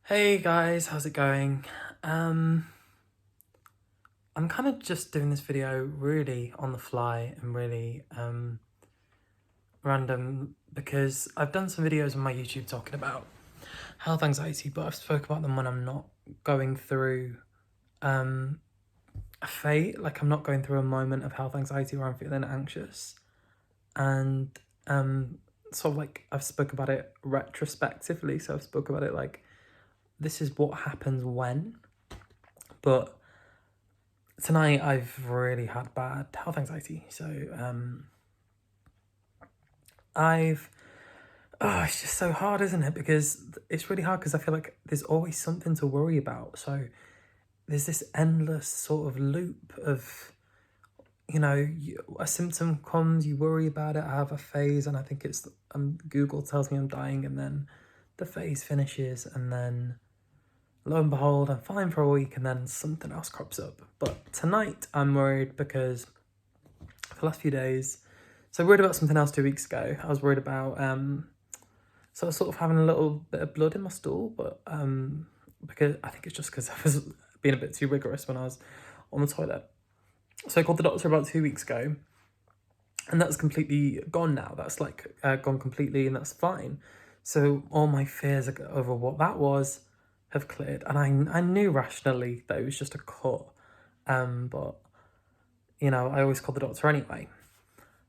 Hey guys, how's it going? Um, I'm kind of just doing this video really on the fly and really random because I've done some videos on my YouTube talking about health anxiety, but I've spoke about them when I'm not going through um a phase, like I'm not going through a moment of health anxiety where I'm feeling anxious. And sort of like I've spoke about it retrospectively, so I've spoke about it like this is what happens when, but tonight I've really had bad health anxiety. So I've it's just so hard, isn't it? Because it's really hard because I feel like there's always something to worry about. So there's this endless sort of loop of, a symptom comes, you worry about it. I have a phase, and I think it's Google tells me I'm dying, and then the phase finishes, and then lo and behold, I'm fine for a week, and then something else crops up. But tonight I'm worried because for the last few days. So I worried about something else 2 weeks ago. I was worried about so I was sort of having a little bit of blood in my stool, but because I think it's just because I was being a bit too rigorous when I was on the toilet. So I called the doctor about 2 weeks ago, and that's completely gone now. That's like gone completely, and that's fine. So all my fears over what that was have cleared, and I knew rationally that it was just a cut, but I always called the doctor anyway.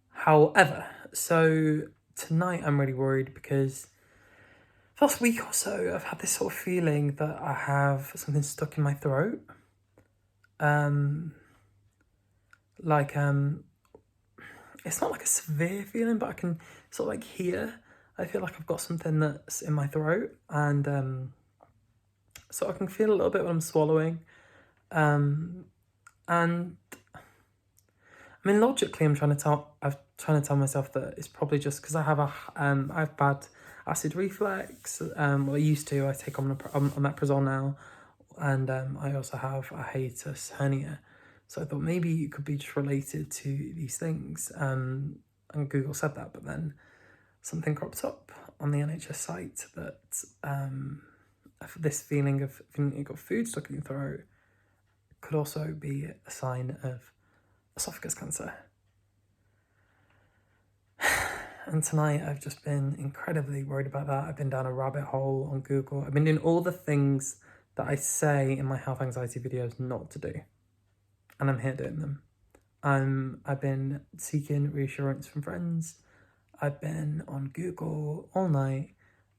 However, so tonight I'm really worried because the last week or so I've had this sort of feeling that I have something stuck in my throat. Um, like it's not like a severe feeling, but I can sort of like hear. I feel like I've got something that's in my throat, and so I can feel a little bit when I'm swallowing. Um, and I mean, logically, I'm trying to tell myself that it's probably just because I have bad acid reflux. Well, I used to. I take omeprazole now, and I also have a hiatus hernia. So I thought maybe it could be just related to these things. And Google said that, but then something cropped up on the NHS site that this feeling of you've got food stuck in your throat could also be a sign of esophagus cancer. And tonight I've just been incredibly worried about that. I've been down a rabbit hole on Google. I've been doing all the things that I say in my health anxiety videos not to do. And I'm here doing them. I've been seeking reassurance from friends. I've been on Google all night,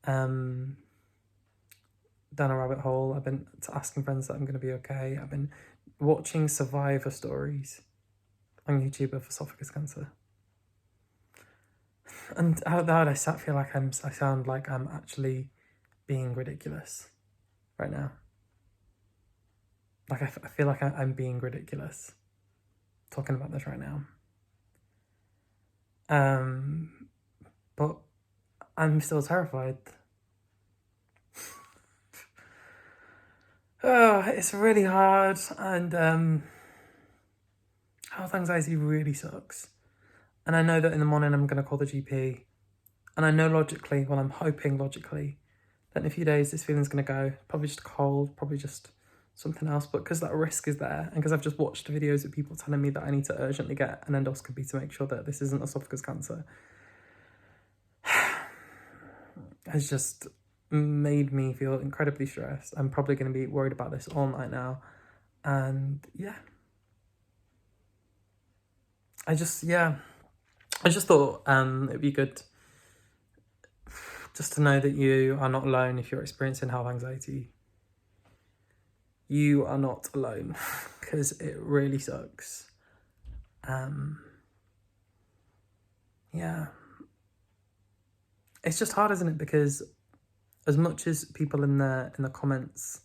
down a rabbit hole. I've been asking friends that I'm going to be okay. I've been watching survivor stories on YouTube of esophagus cancer. And out loud, I feel like I sound like I'm actually being ridiculous right now. Like I feel like I'm being ridiculous talking about this right now. But I'm still terrified. Oh, it's really hard, and health anxiety really sucks. And I know that in the morning I'm going to call the GP. And I know logically, well, I'm hoping logically, that in a few days this feeling's going to go. Probably just a cold, probably just something else. But because that risk is there, and because I've just watched videos of people telling me that I need to urgently get an endoscopy to make sure that this isn't esophagus cancer, has just made me feel incredibly stressed. I'm probably going to be worried about this all night now. And yeah. I just thought it'd be good just to know that you are not alone if you're experiencing health anxiety. You are not alone because it really sucks. Yeah. It's just hard, isn't it? Because as much as people in the comments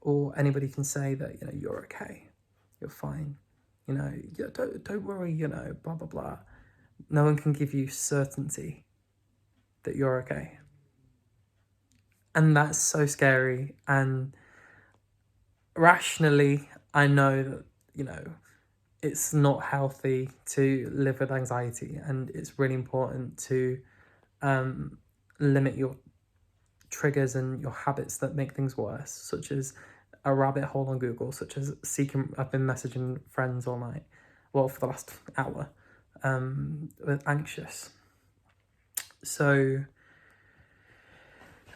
or anybody can say that, you're okay, you're fine, yeah, don't worry, blah blah blah. No one can give you certainty that you're okay. And that's so scary. And rationally, I know that, it's not healthy to live with anxiety, and it's really important to limit your triggers and your habits that make things worse, such as a rabbit hole on Google, such as I've been messaging friends all night, well, for the last hour, with anxious. So,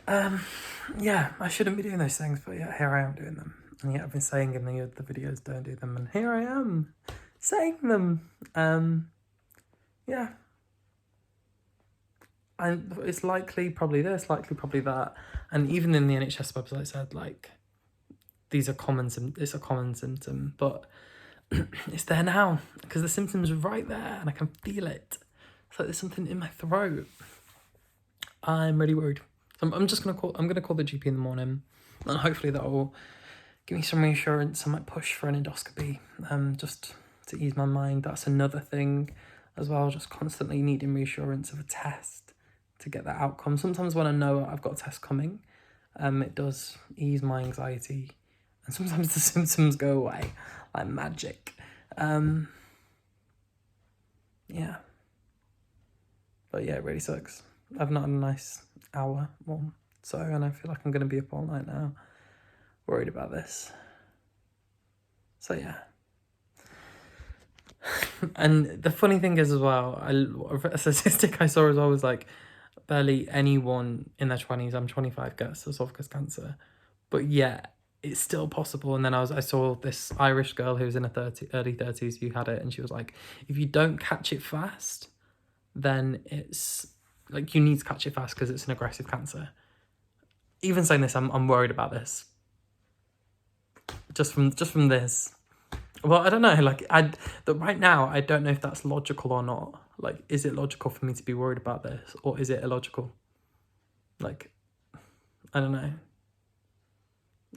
yeah, I shouldn't be doing those things, but yeah, here I am doing them. And yet I've been saying in the videos, don't do them, and here I am saying them. Yeah. And it's likely probably this, likely probably that. And even in the NHS website said, like, it's a common symptom, but it's there now because the symptom's right there and I can feel it. It's like there's something in my throat. I'm really worried. So I'm gonna call the GP in the morning, and hopefully that will give me some reassurance. I might push for an endoscopy, just to ease my mind. That's another thing as well, just constantly needing reassurance of a test to get that outcome. Sometimes when I know I've got a test coming, it does ease my anxiety, and sometimes the symptoms go away like magic. Yeah. But yeah, it really sucks. I've not had a nice hour or so, and I feel like I'm going to be up all night now, worried about this. So yeah. And the funny thing is as well, a statistic I saw as well was like, barely anyone in their 20s, I'm 25, gets esophagus cancer. But yeah, it's still possible. And then I saw this Irish girl who was in her early 30s who had it, and she was like, if you don't catch it fast, then it's like you need to catch it fast because it's an aggressive cancer. Even saying this, I'm worried about this. Just from this. Well, I don't know. Like right now, I don't know if that's logical or not. Like, is it logical for me to be worried about this, or is it illogical? Like, I don't know.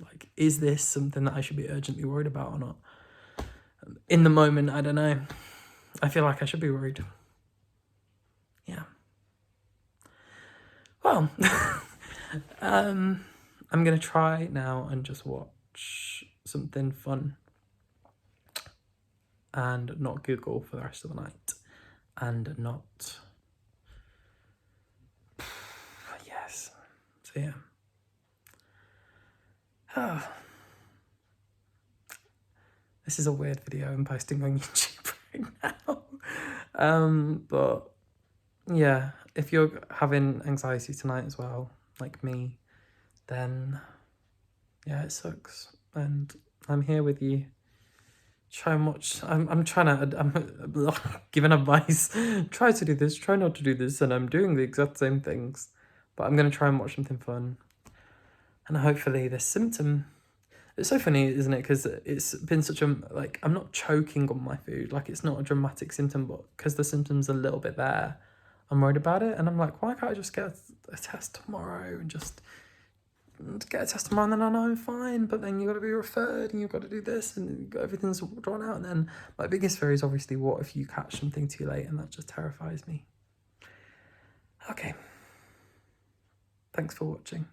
Like, is this something that I should be urgently worried about or not? In the moment, I don't know. I feel like I should be worried. Yeah. Well, I'm going to try now and just watch something fun and not Google for the rest of the night and not... Yes. So, yeah. Oh. This is a weird video I'm posting on YouTube right now. But yeah, if you're having anxiety tonight as well, like me, then yeah, it sucks. And I'm here with you. Try and watch. I'm giving advice. Try to do this, try not to do this, and I'm doing the exact same things. But I'm gonna try and watch something fun. And hopefully this symptom... It's so funny, isn't it? Because it's been such a, like, I'm not choking on my food. Like, it's not a dramatic symptom, but because the symptom's a little bit there, I'm worried about it. And I'm like, why can't I just get a test tomorrow and just get a test tomorrow and then I know I'm fine? But then you got to be referred and you've got to do this and everything's drawn out. And then my biggest fear is obviously, what if you catch something too late? And that just terrifies me. Okay. Thanks for watching.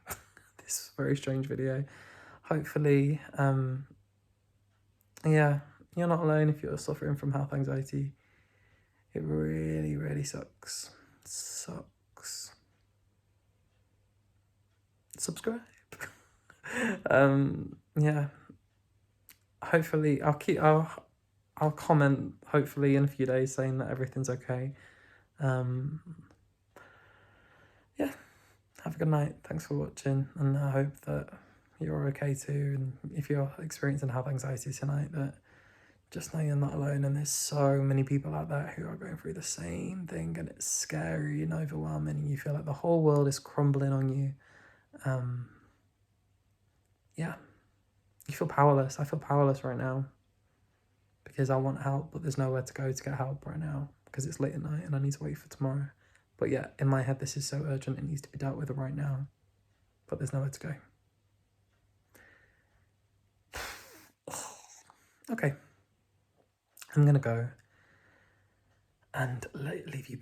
This is a very strange video. Hopefully, yeah, you're not alone if you're suffering from health anxiety. It really, really sucks. Sucks. Subscribe. Yeah. Hopefully, I'll comment hopefully in a few days saying that everything's okay. Yeah. Have a good night. Thanks for watching, and I hope that you're okay too. And if you're experiencing health anxiety tonight, that just know you're not alone, and there's so many people out there who are going through the same thing, and it's scary and overwhelming, and you feel like the whole world is crumbling on you. Yeah, you feel powerless. I feel powerless right now because I want help, but there's nowhere to go to get help right now because it's late at night and I need to wait for tomorrow. But yeah, in my head, this is so urgent, it needs to be dealt with right now, but there's nowhere to go. Okay, I'm gonna go and leave you